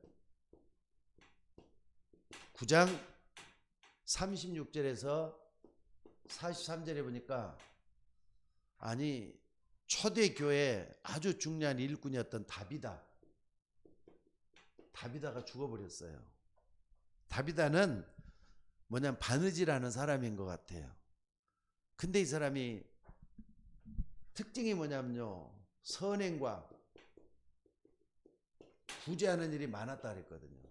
9장 36절에서 43절에 보니까 아니 초대교회 아주 중요한 일꾼이었던 다비다가 죽어버렸어요. 다비다는 뭐냐면 바느질하는 사람인 것 같아요. 근데 이 사람이 특징이 뭐냐면요. 선행과 구제하는 일이 많았다 그랬거든요.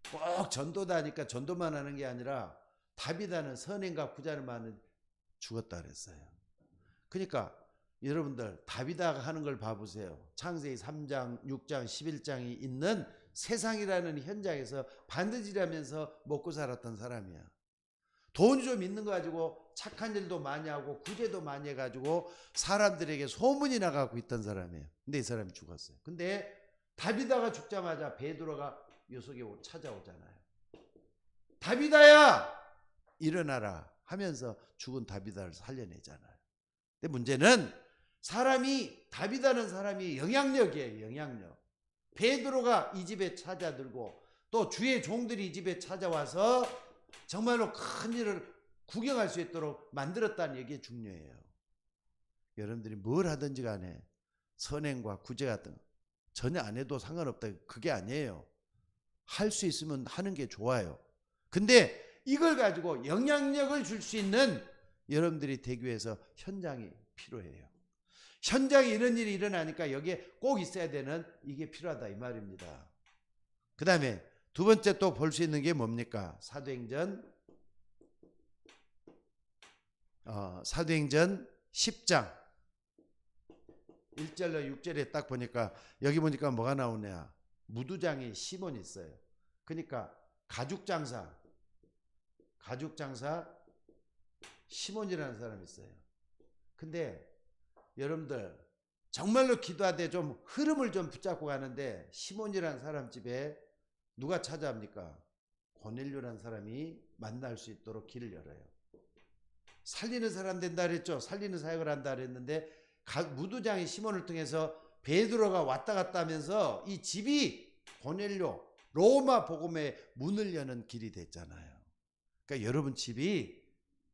꼭 전도다 하니까 전도만 하는 게 아니라 다비다는 선행과 구제하는 많은 죽었다 그랬어요. 그러니까 여러분들 다비다가 하는 걸 봐보세요. 창세기 3장, 6장, 11장이 있는 세상이라는 현장에서 바느질하면서 먹고 살았던 사람이야. 돈이 좀 있는 거 가지고 착한 일도 많이 하고 구제도 많이 해가지고 사람들에게 소문이 나가고 있던 사람이에요. 근데 이 사람이 죽었어요. 근데 다비다가 죽자마자 베드로가 요속에 찾아오잖아요. 다비다야 일어나라 하면서 죽은 다비다를 살려내잖아요. 근데 문제는 다비다는 사람이 영향력이에요. 영향력. 베드로가 이 집에 찾아들고 또 주의 종들이 이 집에 찾아와서 정말로 큰 일을 구경할 수 있도록 만들었다는 얘기가 중요해요. 여러분들이 뭘 하든지 간에 선행과 구제 같은 전혀 안 해도 상관없다. 그게 아니에요. 할 수 있으면 하는 게 좋아요. 근데 이걸 가지고 영향력을 줄 수 있는 여러분들이 되기 위해서 현장이 필요해요. 현장에 이런 일이 일어나니까 여기에 꼭 있어야 되는 이게 필요하다 이 말입니다. 그 다음에 두 번째 또 볼 수 있는 게 뭡니까? 사도행전 10장 1절로 6절에 딱 보니까 여기 보니까 뭐가 나오냐? 무두장이 시몬이 있어요. 그러니까 가죽장사 시몬이라는 사람이 있어요. 근데 여러분들 정말로 기도하되 좀 흐름을 좀 붙잡고 가는데 시몬이라는 사람 집에 누가 찾아옵니까? 고넬료라는 사람이 만날 수 있도록 길을 열어요. 살리는 사람 된다 그랬죠. 살리는 사역을 한다 그랬는데 무두장이 시몬을 통해서 베드로가 왔다 갔다 하면서 이 집이 고넬료 로마 복음의 문을 여는 길이 됐잖아요. 그러니까 여러분 집이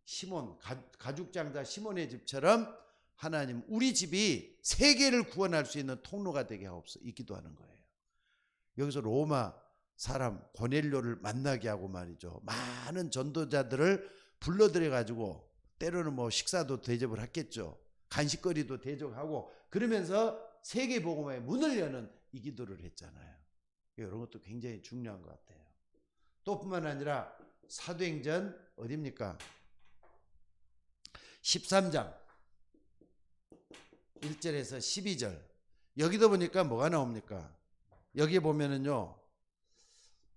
시몬 가죽장자 시몬의 집처럼 하나님 우리 집이 세계를 구원할 수 있는 통로가 되게 하옵소서 있기도 하는 거예요. 여기서 로마 사람 고넬료를 만나게 하고 말이죠. 많은 전도자들을 불러들여 가지고 때로는 뭐 식사도 대접을 했겠죠. 간식거리도 대접하고 그러면서 세계 복음의 문을 여는 이 기도를 했잖아요. 이런 것도 굉장히 중요한 것 같아요. 또 뿐만 아니라 사도행전 어디입니까? 13장 1절에서 12절 여기도 보니까 뭐가 나옵니까? 여기 보면은요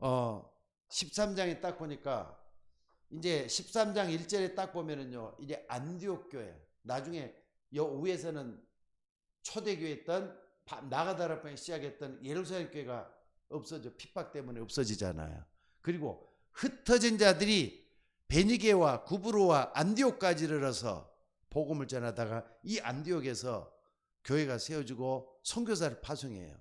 13장에 딱 보니까 이제 13장 1절에 딱 보면은요 이제 안디옥 교회 나중에 여 위에서는 초대교회였던 나가다라방에 시작했던 예루살렘 교회가 없어져 핍박 때문에 없어지잖아요. 그리고 흩어진 자들이 베니게와 구브로와 안디옥까지 이르러서 복음을 전하다가 이 안디옥에서 교회가 세워지고 선교사를 파송해요.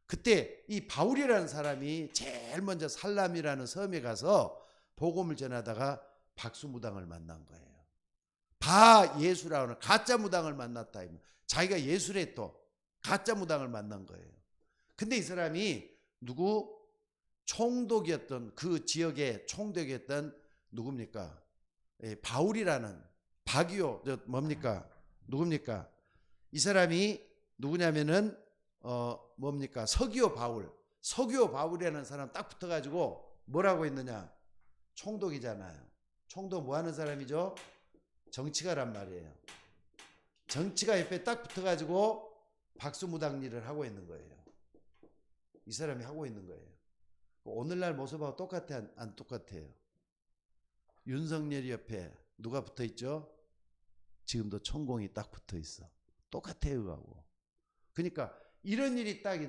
그때 이 바울이라는 사람이 제일 먼저 살람이라는 섬에 가서 복음을 전하다가 박수무당을 만난 거예요. 바 예수라는 가짜 무당을 만났다. 자기가 예수래 또 가짜 무당을 만난 거예요. 근데 이 사람이 누구? 총독이었던 그 지역의 총독이었던 누굽니까? 바울이라는 바기오 뭡니까? 누굽니까? 이 사람이 누구냐면은 뭡니까? 서기오 바울이라는 사람 딱 붙어가지고 뭐라고 했느냐? 총독이잖아요. 총독 뭐 하는 사람이죠? 정치가란 말이에요. 정치가 옆에 딱 붙어가지고 박수무당 일을 하고 있는 거예요. 이 사람이 하고 있는 거예요. 오늘날 모습하고 똑같아 안 똑같아요? 윤석열이 옆에 누가 붙어 있죠? 지금도 천공이 딱 붙어 있어. 똑같아요 그하고. 그러니까 이런 일이 딱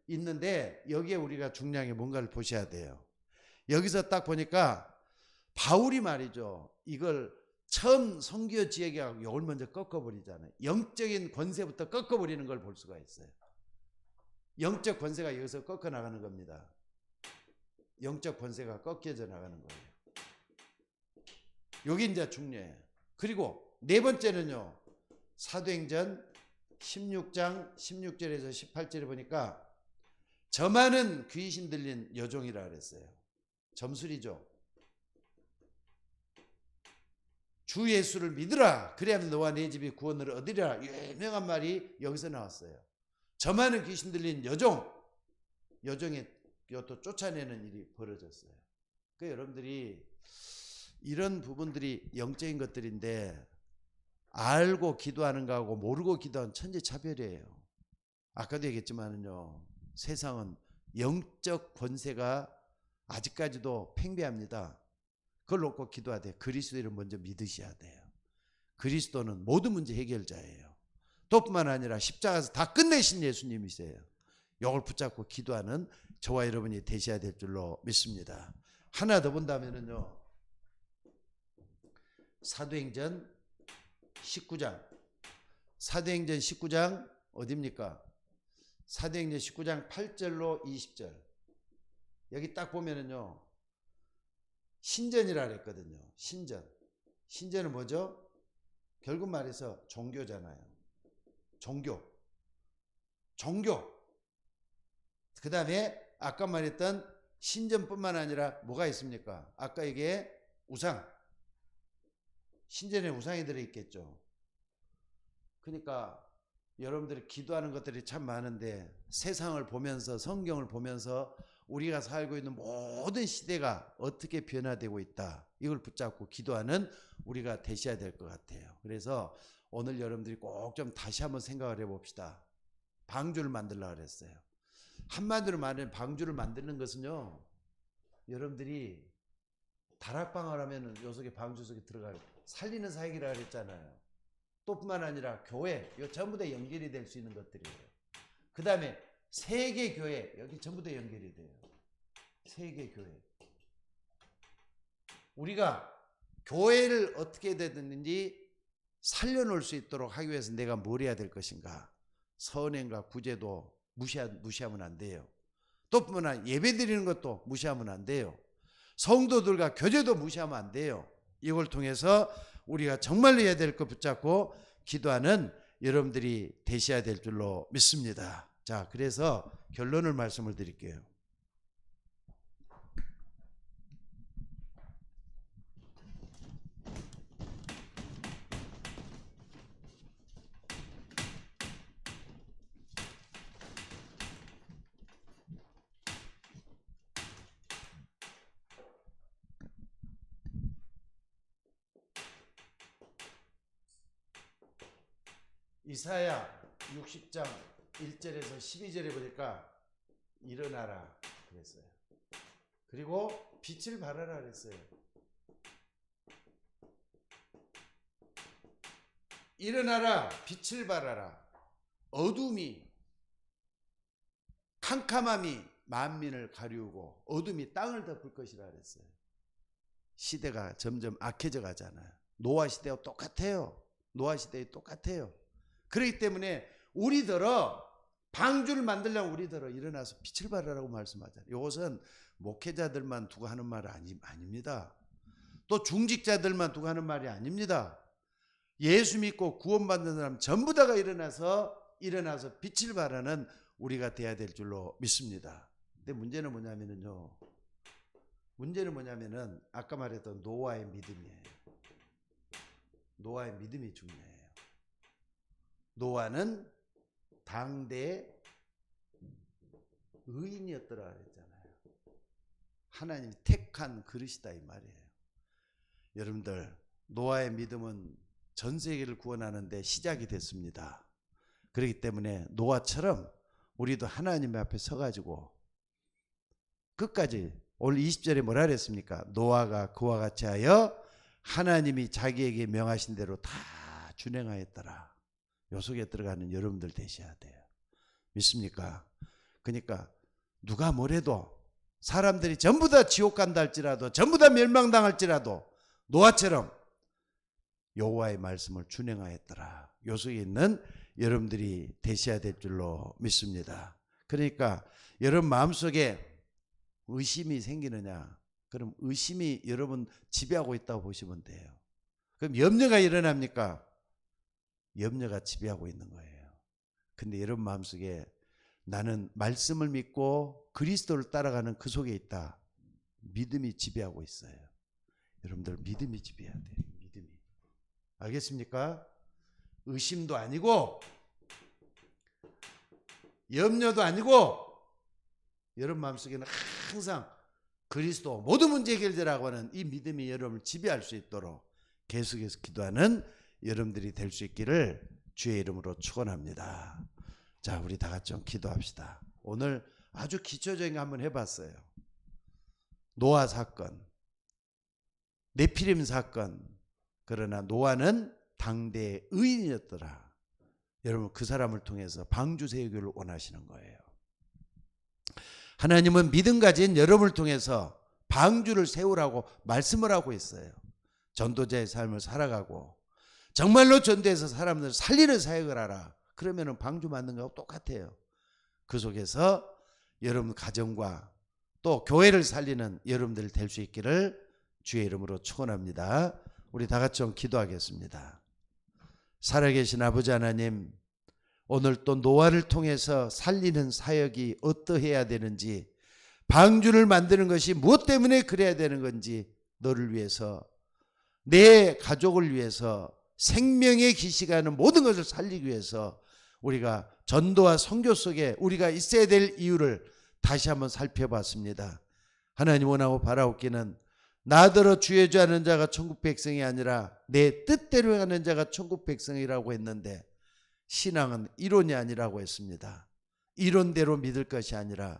있는데 여기에 우리가 중요한 게 뭔가를 보셔야 돼요. 여기서 딱 보니까 바울이 말이죠. 이걸 처음 선교 지역에 가고 이걸 먼저 꺾어버리잖아요. 영적인 권세부터 꺾어버리는 걸 볼 수가 있어요. 영적 권세가 여기서 꺾어 나가는 겁니다. 영적 권세가 꺾여져 나가는 거예요. 여기 이제 중요해요. 그리고 네 번째는요. 사도행전 16장 16절에서 18절에 보니까 저 많은 귀신 들린 여종이라 그랬어요. 점술이죠. 주 예수를 믿으라. 그래야만 너와 네 집이 구원을 얻으리라. 유명한 말이 여기서 나왔어요. 저 많은 귀신 들린 여종의 또 쫓아내는 일이 벌어졌어요. 그러니까 여러분들이 이런 부분들이 영적인 것들인데 알고 기도하는 거하고 모르고 기도하는 천지차별이에요. 아까도 얘기했지만은요. 세상은 영적 권세가 아직까지도 팽배합니다. 그걸 놓고 기도하되 그리스도를 먼저 믿으셔야 돼요. 그리스도는 모든 문제 해결자예요. 또 뿐만 아니라 십자가에서 다 끝내신 예수님이세요. 이걸 붙잡고 기도하는 저와 여러분이 되셔야 될 줄로 믿습니다. 하나 더 본다면은요. 사도행전 19장 어디입니까? 사도행전 19장 8절로 20절. 여기 딱 보면은요. 신전이라 그랬거든요. 신전은 뭐죠? 결국 말해서 종교잖아요. 종교. 그 다음에 아까 말했던 신전뿐만 아니라 뭐가 있습니까? 아까 이게 우상, 신전에 우상이 들어있겠죠. 그러니까 여러분들이 기도하는 것들이 참 많은데 세상을 보면서 성경을 보면서 우리가 살고 있는 모든 시대가 어떻게 변화되고 있다, 이걸 붙잡고 기도하는 우리가 되셔야 될 것 같아요. 그래서 오늘 여러분들이 꼭 좀 다시 한번 생각을 해봅시다. 방주를 만들려고 그랬어요. 한마디로 말하면 방주를 만드는 것은요, 여러분들이 다락방을 하면은 요 속에 방주 속에 들어가요. 살리는 사역이라 그랬잖아요. 또 뿐만 아니라 교회, 이거 전부 다 연결이 될 수 있는 것들이에요. 그 다음에 세계교회, 여기 전부 다 연결이 돼요. 세계교회. 우리가 교회를 어떻게 되든지 살려놓을 수 있도록 하기 위해서 내가 뭘 해야 될 것인가? 선행과 구제도 무시하면 안 돼요. 또 뿐만 아니라 예배 드리는 것도 무시하면 안 돼요. 성도들과 교제도 무시하면 안 돼요. 이걸 통해서 우리가 정말로 해야 될 것 붙잡고 기도하는 여러분들이 되셔야 될 줄로 믿습니다. 자, 그래서 결론을 말씀을 드릴게요. 이사야 60장 1절에서 12절에 보니까 일어나라 그랬어요. 그리고 빛을 발하라 그랬어요. 일어나라, 빛을 발하라. 어둠이, 캄캄함이 만민을 가리우고 어둠이 땅을 덮을 것이라 그랬어요. 시대가 점점 악해져 가잖아요. 노아 시대와 똑같아요. 노아 시대에 똑같아요. 그렇기 때문에 우리들어 방주를 만들려면 우리들어 일어나서 빛을 발하라고 말씀하잖아요. 이것은 목회자들만 두고 하는 말이 아닙니다. 또 중직자들만 두고 하는 말이 아닙니다. 예수 믿고 구원받는 사람 전부 다가 일어나서 빛을 발하는 우리가 돼야 될 줄로 믿습니다. 근데 문제는 뭐냐면은 아까 말했던 노아의 믿음이에요. 노아의 믿음이 중요해요. 노아는 당대의 의인이었더라 그랬잖아요. 하나님이 택한 그릇이다 이 말이에요. 여러분들, 노아의 믿음은 전 세계를 구원하는데 시작이 됐습니다. 그렇기 때문에 노아처럼 우리도 하나님 앞에 서가지고 끝까지, 오늘 20절에 뭐라 그랬습니까? 노아가 그와 같이 하여 하나님이 자기에게 명하신 대로 다 준행하였더라. 요 속에 들어가는 여러분들 되셔야 돼요. 믿습니까? 그러니까 누가 뭐래도 사람들이 전부 다 지옥 간다 할지라도, 전부 다 멸망당할지라도 노아처럼 여호와의 말씀을 준행하였더라. 요 속에 있는 여러분들이 되셔야 될 줄로 믿습니다. 그러니까 여러분 마음속에 의심이 생기느냐? 그럼 의심이 여러분 지배하고 있다고 보시면 돼요. 그럼 염려가 일어납니까? 염려가 지배하고 있는 거예요. 근데 여러분 마음속에 나는 말씀을 믿고 그리스도를 따라가는 그 속에 있다. 믿음이 지배하고 있어요. 여러분들 믿음이 지배해야 돼요. 믿음이. 알겠습니까? 의심도 아니고 염려도 아니고 여러분 마음속에는 항상 그리스도 모든 문제 해결되라고 하는 이 믿음이 여러분을 지배할 수 있도록 계속해서 기도하는 여러분들이 될 수 있기를 주의 이름으로 축원합니다. 자, 우리 다 같이 좀 기도합시다. 오늘 아주 기초적인 거 한번 해봤어요. 노아 사건, 네피림 사건. 그러나 노아는 당대의 의인이었더라. 여러분 그 사람을 통해서 방주 세우기를 원하시는 거예요. 하나님은 믿음 가진 여러분을 통해서 방주를 세우라고 말씀을 하고 있어요. 전도자의 삶을 살아가고 정말로 전도해서 사람들을 살리는 사역을 하라. 그러면 방주 만든 거하고 똑같아요. 그 속에서 여러분 가정과 또 교회를 살리는 여러분들 될 수 있기를 주의 이름으로 축원합니다. 우리 다 같이 좀 기도하겠습니다. 살아계신 아버지 하나님, 오늘 또 노아를 통해서 살리는 사역이 어떠해야 되는지 방주를 만드는 것이 무엇 때문에 그래야 되는 건지, 너를 위해서, 내 가족을 위해서, 생명의 기시가는 모든 것을 살리기 위해서 우리가 전도와 선교 속에 우리가 있어야 될 이유를 다시 한번 살펴봤습니다. 하나님 원하고 바라옵기는 나더러 주의 주 하는 자가 천국 백성이 아니라 내 뜻대로 하는 자가 천국 백성이라고 했는데, 신앙은 이론이 아니라고 했습니다. 이론대로 믿을 것이 아니라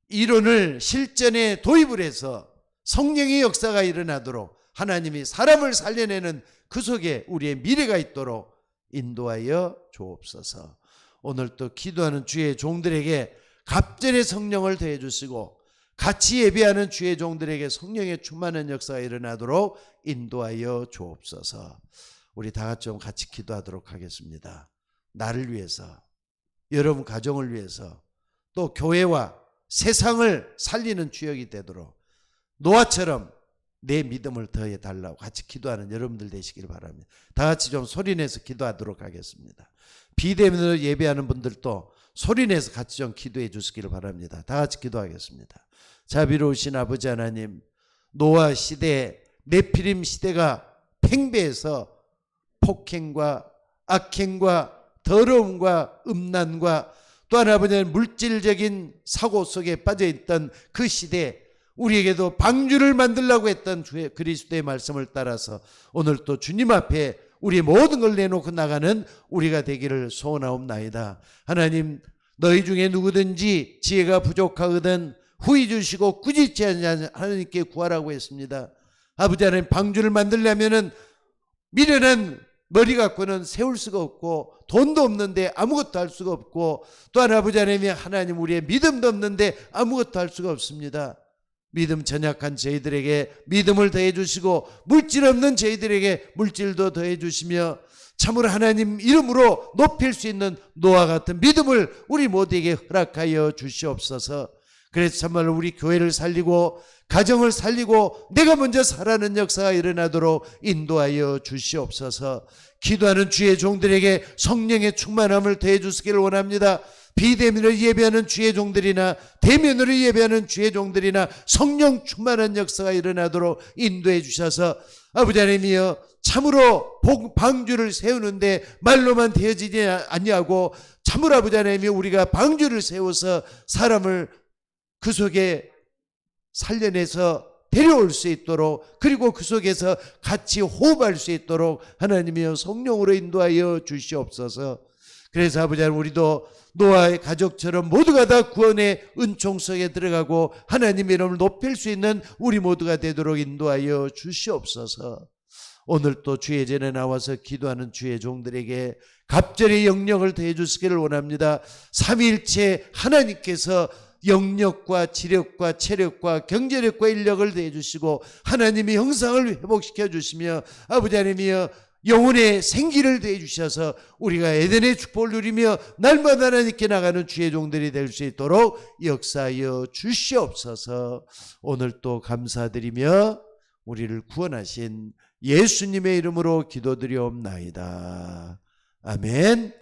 이론을 실전에 도입을 해서 성령의 역사가 일어나도록 하나님이 사람을 살려내는 그 속에 우리의 미래가 있도록 인도하여 주옵소서. 오늘 또 기도하는 주의 종들에게 갑절의 성령을 더해 주시고 같이 예배하는 주의 종들에게 성령의 충만한 역사가 일어나도록 인도하여 주옵소서. 우리 다 같이 좀 같이 기도하도록 하겠습니다. 나를 위해서, 여러분 가정을 위해서, 또 교회와 세상을 살리는 주역이 되도록 노아처럼 내 믿음을 더해 달라고 같이 기도하는 여러분들 되시길 바랍니다. 다 같이 좀 소리내서 기도하도록 하겠습니다. 비대면으로 예배하는 분들도 소리내서 같이 좀 기도해 주시길 바랍니다. 다 같이 기도하겠습니다. 자비로우신 아버지 하나님, 노아 시대, 네피림 시대가 팽배해서 폭행과 악행과 더러움과 음란과 또한 아버지는 물질적인 사고 속에 빠져있던 그 시대에 우리에게도 방주를 만들려고 했던 주의 그리스도의 말씀을 따라서 오늘 또 주님 앞에 우리 모든 걸 내놓고 나가는 우리가 되기를 소원하옵나이다. 하나님, 너희 중에 누구든지 지혜가 부족하거든 후히 주시고 꾸짖지 않는 하나님께 구하라고 했습니다. 아버지 하나님, 방주를 만들려면은 미련한 머리 갖고는 세울 수가 없고 돈도 없는데 아무것도 할 수가 없고, 또한 아버지 하나님 우리의 믿음도 없는데 아무것도 할 수가 없습니다. 믿음 전약한 저희들에게 믿음을 더해 주시고 물질 없는 저희들에게 물질도 더해 주시며 참으로 하나님 이름으로 높일 수 있는 노아 같은 믿음을 우리 모두에게 허락하여 주시옵소서. 그래서 참말로 우리 교회를 살리고 가정을 살리고 내가 먼저 살아는 역사가 일어나도록 인도하여 주시옵소서. 기도하는 주의 종들에게 성령의 충만함을 더해 주시기를 원합니다. 비대면으로 예배하는 주의 종들이나 대면으로 예배하는 주의 종들이나 성령 충만한 역사가 일어나도록 인도해 주셔서 아버지 하나님이여, 참으로 방주를 세우는데 말로만 되어지지 아니하고 참으로 아버지 하나님이여, 우리가 방주를 세워서 사람을 그 속에 살려내서 데려올 수 있도록, 그리고 그 속에서 같이 호흡할 수 있도록 하나님이여 성령으로 인도하여 주시옵소서. 그래서 아버지 하나님, 우리도 노아의 가족처럼 모두가 다 구원의 은총 속에 들어가고 하나님의 이름을 높일 수 있는 우리 모두가 되도록 인도하여 주시옵소서. 오늘 또 주의 전에 나와서 기도하는 주의 종들에게 갑절의 영역을 더해 주시기를 원합니다. 삼위일체 하나님께서 영력과 지력과 체력과 경제력과 인력을 더해 주시고 하나님의 형상을 회복시켜 주시며 아버지 하나님이여 영혼의 생기를 더해 주셔서 우리가 에덴의 축복을 누리며 날마다 하나님께 나가는 주의 종들이 될 수 있도록 역사하여 주시옵소서. 오늘 또 감사드리며 우리를 구원하신 예수님의 이름으로 기도드리옵나이다. 아멘.